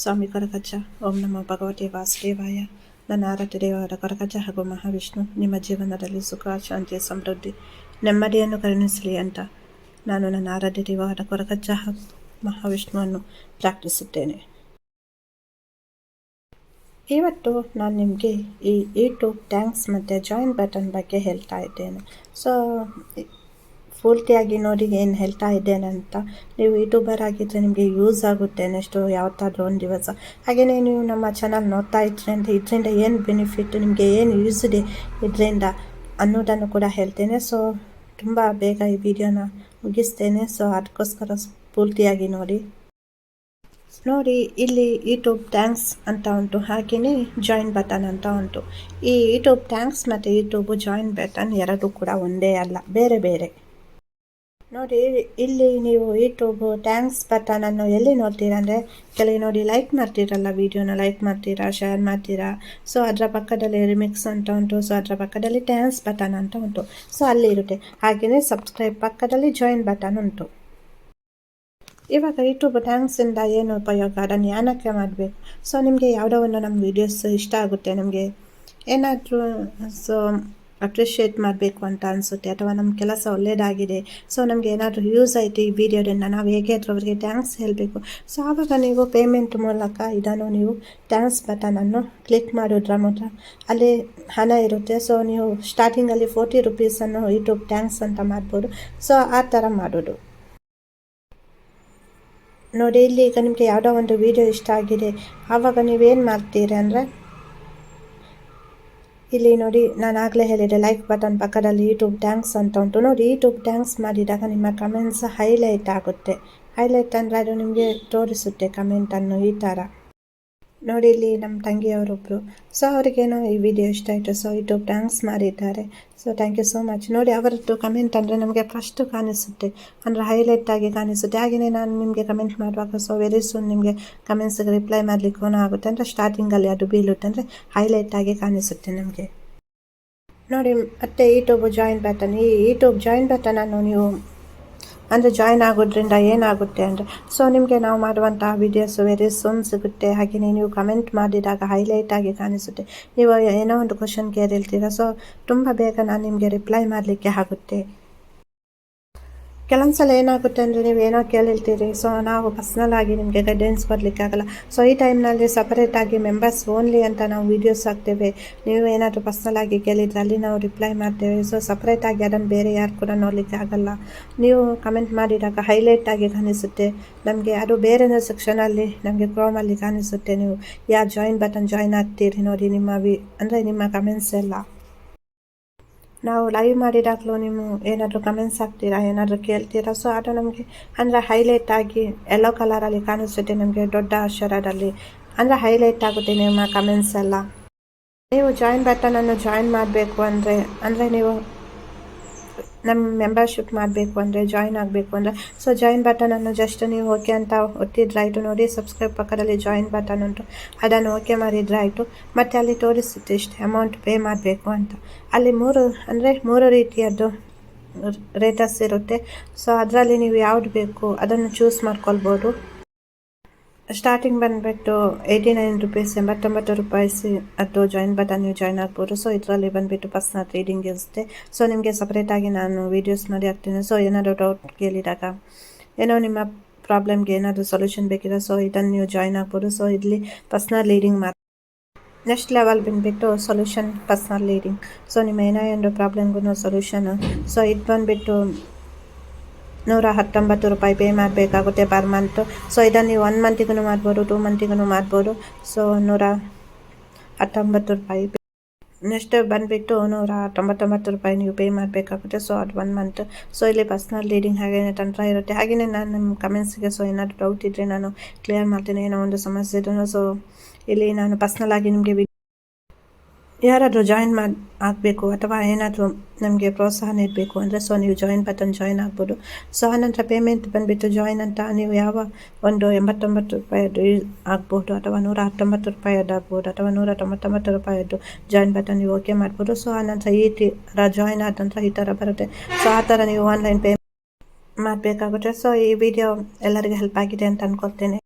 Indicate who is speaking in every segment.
Speaker 1: ಸ್ವಾಮಿ ಕೊರಗಜ್ಜ. ಓಂ ನಮೋ ಭಗವತೆ ವಾಸುದೇವಾಯ. ನನ್ನ ಆರಾಧ್ಯ ದೇವರ ಕೊರಗಜ್ಜ ಹಾಗೂ ಮಹಾವಿಷ್ಣು ನಿಮ್ಮ ಜೀವನದಲ್ಲಿ ಸುಖ, ಶಾಂತಿ, ಸಮೃದ್ಧಿ, ನೆಮ್ಮದಿಯನ್ನು ಕರುಣಿಸಲಿ ಅಂತ ನಾನು ನನ್ನ ಆರಾಧ್ಯ ದೇವರ ಕೊರಗಜ್ಜ ಹಾಗೂ ಮಹಾವಿಷ್ಣುವನ್ನು ಪ್ರಾರ್ಥಿಸುತ್ತೇನೆ. ಇವತ್ತು ನಾನು ನಿಮಗೆ ಈ ಯೂಟ್ಯೂಬ್ ಥ್ಯಾಂಕ್ಸ್ ಮತ್ತು ಜಾಯಿನ್ ಬಟನ್ ಬಗ್ಗೆ ಹೇಳ್ತಾ ಇದ್ದೇನೆ. ಸೊ ಪೂರ್ತಿಯಾಗಿ ನೋಡಿ ಏನು ಹೇಳ್ತಾ ಇದ್ದೇನೆ ಅಂತ. ನೀವು ಯೂಟ್ಯೂಬರ್ ಆಗಿದ್ದರೆ ನಿಮಗೆ ಯೂಸ್ ಆಗುತ್ತೆ ನೆಕ್ಸ್ಟು ಯಾವತ್ತಾದರೂ ಒಂದು ದಿವಸ. ಹಾಗೆಯೇ ನೀವು ನಮ್ಮ ಚಾನಲ್ ನೋಡ್ತಾ ಇದ್ದರೆ ಅಂದರೆ ಇದರಿಂದ ಏನು ಬೆನಿಫಿಟ್, ನಿಮಗೆ ಏನು ಯೂಸ್ ಇದೆ ಇದರಿಂದ ಅನ್ನೋದನ್ನು ಕೂಡ ಹೇಳ್ತೇನೆ. ಸೊ ತುಂಬ ಬೇಗ ಈ ವಿಡಿಯೋನ ಮುಗಿಸ್ತೇನೆ. ಸೊ ಅದಕ್ಕೋಸ್ಕರ ಪೂರ್ತಿಯಾಗಿ ನೋಡಿ. ಇಲ್ಲಿ ಯೂಟ್ಯೂಬ್ ಥ್ಯಾಂಕ್ಸ್ ಅಂತ ಉಂಟು, ಹಾಗೆಯೇ ಜಾಯಿನ್ ಬಟನ್ ಅಂತ ಉಂಟು. ಈ ಯೂಟ್ಯೂಬ್ ಥ್ಯಾಂಕ್ಸ್ ಮತ್ತು ಯೂಟ್ಯೂಬ್ ಜಾಯಿನ್ ಬಟನ್ ಎರಡೂ ಕೂಡ ಒಂದೇ ಅಲ್ಲ, ಬೇರೆ ಬೇರೆ. ನೋಡಿ, ಇಲ್ಲಿ ನೀವು ಯೂಟ್ಯೂಬ್ ಥ್ಯಾಂಕ್ಸ್ ಬಟನನ್ನು ಎಲ್ಲಿ ನೋಡ್ತೀರಾ ಅಂದರೆ, ಕೆಲವು ನೋಡಿ ಲೈಕ್ ಮಾಡ್ತೀರಲ್ಲ, ವಿಡಿಯೋನ ಲೈಕ್ ಮಾಡ್ತೀರಾ, ಶೇರ್ ಮಾಡ್ತೀರಾ. ಸೊ ಅದರ ಪಕ್ಕದಲ್ಲಿ ರಿಮಿಕ್ಸ್ ಅಂತ ಉಂಟು. ಸೊ ಅದರ ಪಕ್ಕದಲ್ಲಿ ಥ್ಯಾಂಕ್ಸ್ ಬಟನ್ ಅಂತ ಉಂಟು. ಸೊ ಅಲ್ಲಿ ಇರುತ್ತೆ. ಹಾಗೆಯೇ ಸಬ್ಸ್ಕ್ರೈಬ್ ಪಕ್ಕದಲ್ಲಿ ಜಾಯಿನ್ ಬಟನ್ ಉಂಟು. ಇವಾಗ ಯೂಟ್ಯೂಬ್ ಥ್ಯಾಂಕ್ಸಿಂದ ಏನು ಉಪಯೋಗ, ಅದನ್ನು ಏನಕ್ಕೆ ಮಾಡಬೇಕು? ಸೊ ನಿಮಗೆ ಯಾವುದೋ ಒಂದು ನಮ್ಮ ವೀಡಿಯೋಸ್ ಇಷ್ಟ ಆಗುತ್ತೆ, ನಮಗೆ ಏನಾದರೂ ಸೊ ಅಪ್ರಿಷಿಯೇಟ್ ಮಾಡಬೇಕು ಅಂತ ಅನಿಸುತ್ತೆ, ಅಥವಾ ನಮ್ಮ ಕೆಲಸ ಒಳ್ಳೆಯದಾಗಿದೆ, ಸೊ ನಮಗೆ ಏನಾದರೂ ಯೂಸ್ ಆಯಿತು ಈ ವಿಡಿಯೋದಿಂದ, ನಾವು ಹೇಗೆ ಅವರಿಗೆ ಥ್ಯಾಂಕ್ಸ್ ಹೇಳಬೇಕು. ಸೊ ಆವಾಗ ನೀವು ಪೇಮೆಂಟ್ ಮೂಲಕ ಇದನ್ನು ನೀವು ಥ್ಯಾಂಕ್ಸ್ ಬಟನನ್ನು ಕ್ಲಿಕ್ ಮಾಡೋದ್ರ ಮೂಲಕ ಅಲ್ಲಿ ಹಣ ಇರುತ್ತೆ. ಸೊ ನೀವು ಸ್ಟಾರ್ಟಿಂಗಲ್ಲಿ 40 ರುಪೀಸನ್ನು ಯೂಟ್ಯೂಬ್ ಥ್ಯಾಂಕ್ಸ್ ಅಂತ ಮಾಡ್ಬೋದು. ಸೊ ಆ ಥರ ಮಾಡೋದು. ನೋಡಿ, ಇಲ್ಲಿ ಈಗ ನಿಮಗೆ ಯಾವುದೋ ಒಂದು ವಿಡಿಯೋ ಇಷ್ಟ ಆಗಿದೆ, ಆವಾಗ ನೀವೇನು ಮಾಡ್ತೀರಿ ಅಂದರೆ, ಇಲ್ಲಿ ನೋಡಿ ನಾನು ಆಗಲೇ ಹೇಳಿದೆ ಲೈಕ್ ಬಟನ್ ಪಕ್ಕದಲ್ಲಿ ಯೂಟ್ಯೂಬ್ ಥ್ಯಾಂಕ್ಸ್ ಅಂತ ಉಂಟು. ನೋಡಿ, ಯೂಟ್ಯೂಬ್ ಥ್ಯಾಂಕ್ಸ್ ಮಾಡಿದಾಗ ನಿಮ್ಮ ಕಮೆಂಟ್ಸ್ ಹೈಲೈಟ್ ಆಗುತ್ತೆ. ಹೈಲೈಟ್ ಅಂದರೆ ಅದು ನಿಮಗೆ ತೋರಿಸುತ್ತೆ ಕಮೆಂಟನ್ನು ಈ ಥರ. ನೋಡಿ, ಇಲ್ಲಿ ನಮ್ಮ ತಂಗಿಯವರೊಬ್ಬರು, ಸೊ ಅವರಿಗೇನೋ ಈ ವಿಡಿಯೋ ಇಷ್ಟ ಆಯಿತು, ಸೊ ಯೂಟ್ಯೂಬ್ ಥ್ಯಾಂಕ್ಸ್ ಮಾಡಿದ್ದಾರೆ. So thank you so much. ನೋಡಿ, ಅವರದ್ದು ಕಮೆಂಟ್ ಅಂದರೆ ನಮಗೆ ಫಸ್ಟು ಕಾಣಿಸುತ್ತೆ, ಅಂದರೆ ಹೈಲೈಟ್ ಆಗಿ ಕಾಣಿಸುತ್ತೆ. ಹಾಗೆಯೇ ನಾನು ನಿಮಗೆ ಕಮೆಂಟ್ ಮಾಡುವಾಗ ಸೊ ವೆರಿ ಸೂನ್ ನಿಮಗೆ ಕಮೆಂಟ್ಸ್ಗೆ ರಿಪ್ಲೈ ಮಾಡಲಿಕ್ಕೆ ಆಗುತ್ತೆ, ಅಂದರೆ ಸ್ಟಾರ್ಟಿಂಗಲ್ಲಿ ಅದು ಬೀಳುತ್ತೆ, ಅಂದರೆ ಹೈಲೈಟ್ ಆಗಿ ಕಾಣಿಸುತ್ತೆ ನಮಗೆ. ನೋಡಿ, ಮತ್ತೆ ಯೂಟ್ಯೂಬ್ ಜಾಯಿನ್ ಬಟನ್. ಈ ಯೂಟ್ಯೂಬ್ ಜಾಯಿನ್ ಬಟನನ್ನು ನೀವು ಅಂದರೆ ಜಾಯಿನ್ ಆಗೋದ್ರಿಂದ ಏನಾಗುತ್ತೆ ಅಂದರೆ, ಸೊ ನಿಮಗೆ ನಾವು ಮಾಡುವಂತಹ ವೀಡಿಯೋಸ್ ವೆರಿ ಸೂನ್ ಸಿಗುತ್ತೆ. ಹಾಗೆಯೇ ನೀವು ಕಮೆಂಟ್ ಮಾಡಿದಾಗ ಹೈಲೈಟ್ ಆಗಿ ಕಾಣಿಸುತ್ತೆ. ನೀವು ಏನೋ ಒಂದು ಕ್ವಶನ್ ಕೇಳಿರ್ತೀರ, ಸೊ ತುಂಬ ಬೇಗ ನಾನು ನಿಮಗೆ ರಿಪ್ಲೈ ಮಾಡಲಿಕ್ಕೆ ಆಗುತ್ತೆ. ಕೆಲವೊಂದ್ಸಲ ಏನಾಗುತ್ತೆ ಅಂದರೆ, ನೀವು ಏನೋ ಕೇಳಿರ್ತೀರಿ, ಸೊ ನಾವು ಪರ್ಸ್ನಲ್ ಆಗಿ ನಿಮಗೆ ಗೈಡೆನ್ಸ್ ಕೊಡಲಿಕ್ಕೆ ಆಗಲ್ಲ. ಸೊ ಈ ಟೈಮ್ನಲ್ಲಿ ಸಪರೇಟಾಗಿ ಮೆಂಬರ್ಸ್ ಓನ್ಲಿ ಅಂತ ನಾವು ವೀಡಿಯೋಸ್ ಹಾಕ್ತೇವೆ. ನೀವು ಏನಾದರೂ ಪರ್ಸ್ನಲ್ ಆಗಿ ಕೇಳಿದರೆ ಅಲ್ಲಿ ನಾವು ರಿಪ್ಲೈ ಮಾಡ್ತೇವೆ. ಸೊ ಸಪ್ರೇಟಾಗಿ ಅದನ್ನು ಬೇರೆ ಯಾರು ಕೂಡ ನೋಡಲಿಕ್ಕೆ ಆಗಲ್ಲ. ನೀವು ಕಮೆಂಟ್ ಮಾಡಿದಾಗ ಹೈಲೈಟ್ ಆಗಿ ಕಾಣಿಸುತ್ತೆ ನಮಗೆ, ಅದು ಬೇರೆ ಸೆಕ್ಷನಲ್ಲಿ ನಮಗೆ ಕ್ರೋಮಲ್ಲಿ ಕಾಣಿಸುತ್ತೆ. ನೀವು ಯಾರು ಜಾಯಿನ್ ಬಟನ್ ಜಾಯಿನ್ ಆಗ್ತೀರಿ ನೋಡಿ, ಅಂದರೆ ನಿಮ್ಮ ಕಮೆಂಟ್ಸ್ ಎಲ್ಲ ನಾವು ಲೈವ್ ಮಾಡಿದಾಗಲೂ ನೀವು ಏನಾದರೂ ಕಮೆಂಟ್ಸ್ ಹಾಕ್ತೀರಾ, ಏನಾದರೂ ಕೇಳ್ತೀರಾ, ಸೊ ಅದು ನಮಗೆ ಅಂದರೆ ಹೈಲೈಟ್ ಆಗಿ ಯೆಲ್ಲೋ ಕಲರಲ್ಲಿ ಕಾಣಿಸುತ್ತೆ ನಮಗೆ, ದೊಡ್ಡ ಅಕ್ಷರದಲ್ಲಿ, ಅಂದರೆ ಹೈಲೈಟ್ ಆಗುತ್ತೆ ನಿಮ್ಮ ಕಮೆಂಟ್ಸ್ ಎಲ್ಲ. ನೀವು ಜಾಯಿನ್ ಬಟನನ್ನು ಜಾಯಿನ್ ಮಾಡಬೇಕು ಅಂದರೆ ನೀವು ನಮ್ಮ ಮೆಂಬರ್ಶಿಪ್ ಮಾಡಬೇಕು ಅಂದರೆ, ಜಾಯಿನ್ ಆಗಬೇಕು ಅಂದರೆ, ಸೊ ಜಾಯಿನ್ ಬಟನನ್ನು ಜಸ್ಟ್ ನೀವು ಓಕೆ ಅಂತ ಒತ್ತಿದ್ರಾಯಿತು. ನೋಡಿ, ಸಬ್ಸ್ಕ್ರೈಬ್ ಪಕ್ಕದಲ್ಲಿ ಜಾಯಿನ್ ಬಟನ್ ಉಂಟು, ಅದನ್ನು ಓಕೆ ಮಾಡಿದ್ರಾಯಿತು. ಮತ್ತು ಅಲ್ಲಿ ತೋರಿಸುತ್ತೆ ಇಷ್ಟು ಅಮೌಂಟ್ ಪೇ ಮಾಡಬೇಕು ಅಂತ. ಅಲ್ಲಿ ಮೂರು ರೀತಿಯದ್ದು ರೇಟಸ್ ಇರುತ್ತೆ. ಸೊ ಅದರಲ್ಲಿ ನೀವು ಯಾವುದು ಬೇಕು ಅದನ್ನು ಚೂಸ್ ಮಾಡ್ಕೊಳ್ಬೋದು. ಸ್ಟಾರ್ಟಿಂಗ್ ಬಂದುಬಿಟ್ಟು 89 ರುಪೀಸ್, 89 ರೂಪಾಯಿ ಅದು ಜಾಯಿನ್ ಬಟನ್ ನೀವು ಜಾಯಿನ್ ಆಗ್ಬೋದು. ಸೊ ಇದರಲ್ಲಿ ಬಂದುಬಿಟ್ಟು ಪರ್ಸ್ನಲ್ ರೀಡಿಂಗ್ ಇರುತ್ತೆ. ಸೊ ನಿಮಗೆ ಸಪ್ರೇಟಾಗಿ ನಾನು ವೀಡಿಯೋಸ್ ಮಾಡಿ ಹಾಕ್ತೀನಿ. ಸೊ ಏನಾದರೂ ಡೌಟ್ ಕೇಳಿದಾಗ, ಏನೋ ನಿಮ್ಮ ಪ್ರಾಬ್ಲಮ್ಗೆ ಏನಾದರೂ ಸೊಲ್ಯೂಷನ್ ಬೇಕಿದೆ, ಸೊ ಇದನ್ನು ನೀವು ಜಾಯಿನ್ ಆಗ್ಬೋದು. ಸೊ ಇಲ್ಲಿ ಪರ್ಸ್ನಲ್ ಲೀಡಿಂಗ್ ನೆಕ್ಸ್ಟ್ ಲೆವೆಲ್ ಬಂದುಬಿಟ್ಟು ಸೊಲ್ಯೂಷನ್ ಪರ್ಸ್ನಲ್ ಲೀಡಿಂಗ್. ಸೊ ನಿಮ್ಮ ಏನೋ ಪ್ರಾಬ್ಲಮ್ಗೂ ಸೊಲ್ಯೂಷನ್. ಸೊ ಇದು ಬಂದುಬಿಟ್ಟು 119 ರೂಪಾಯಿ ಪೇ ಮಾಡಬೇಕಾಗುತ್ತೆ ಪರ್ ಮಂತು. ಸೊ ಇದನ್ನು ನೀವು 1 ಮಂತಿಗೂ ಮಾಡ್ಬೋದು, 2 ಮಂತಿಗೂ ಮಾಡ್ಬೋದು. ಸೊ 119 ರೂಪಾಯಿ. ನೆಕ್ಸ್ಟ್ ಬಂದುಬಿಟ್ಟು 199 ರೂಪಾಯಿ ನೀವು ಪೇ ಮಾಡಬೇಕಾಗುತ್ತೆ. ಸೊ ಅದು 1 ಮಂತ್. ಸೊ ಇಲ್ಲಿ ಪರ್ಸ್ನಲ್ ಲೀಡಿಂಗ್ ಹಾಗೆಯೇ ತಂತ್ರ ಇರುತ್ತೆ. ಹಾಗೆಯೇ ನಾನು ನಿಮ್ಮ ಕಮೆಂಟ್ಸ್ಗೆ ಸೊ ಏನಾದರೂ ಡೌಟ್ ಇದ್ದರೆ ನಾನು ಕ್ಲಿಯರ್ ಮಾಡ್ತೀನಿ, ಏನೋ ಒಂದು ಸಮಸ್ಯೆ ಇದ್ರೂ. ಸೊ ಇಲ್ಲಿ ನಾನು ಪರ್ಸ್ನಲ್ ಆಗಿ ನಿಮಗೆ ಯಾರಾದರೂ ಜಾಯಿನ್ ಆಗಬೇಕು ಅಥವಾ ಏನಾದರೂ ನಮಗೆ ಪ್ರೋತ್ಸಾಹ ನೀಡಬೇಕು ಅಂದರೆ, ಸೊ ನೀವು ಜಾಯಿನ್ ಬಟನ್ ಜಾಯಿನ್ ಆಗ್ಬೋದು. ಸೊ ಆನಂತರ ಪೇಮೆಂಟ್ ಬಂದುಬಿಟ್ಟು ಜಾಯಿನ್ ಅಂತ ನೀವು ಯಾವ ಒಂದು 89 ರೂಪಾಯಿದು ಆಗ್ಬೋದು, ಅಥವಾ 119 ರೂಪಾಯಿದ್ದು ಆಗ್ಬೋದು, ಅಥವಾ 199 ರೂಪಾಯಿದ್ದು ಜಾಯಿನ್ ಬಟನ್ ನೀವು ಓಕೆ ಮಾಡ್ಬೋದು. ಸೊ ಆನಂತರ ಈ ಥರ ಜಾಯಿನ್ ಆದ ನಂತರ ಈ ಥರ ಬರುತ್ತೆ. ಸೊ ಆ ಥರ ನೀವು ಆನ್ಲೈನ್ ಪೇ ಮಾಡಬೇಕಾಗುತ್ತೆ. ಸೊ ಈ ವಿಡಿಯೋ ಎಲ್ಲರಿಗೂ ಹೆಲ್ಪ್ ಆಗಿದೆ ಅಂತ ಅಂದ್ಕೊಳ್ತೇನೆ.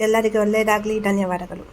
Speaker 1: ಎಲ್ಲರಿಗೂ ಒಳ್ಳೆಯದಾಗಲಿ. ಧನ್ಯವಾದಗಳು.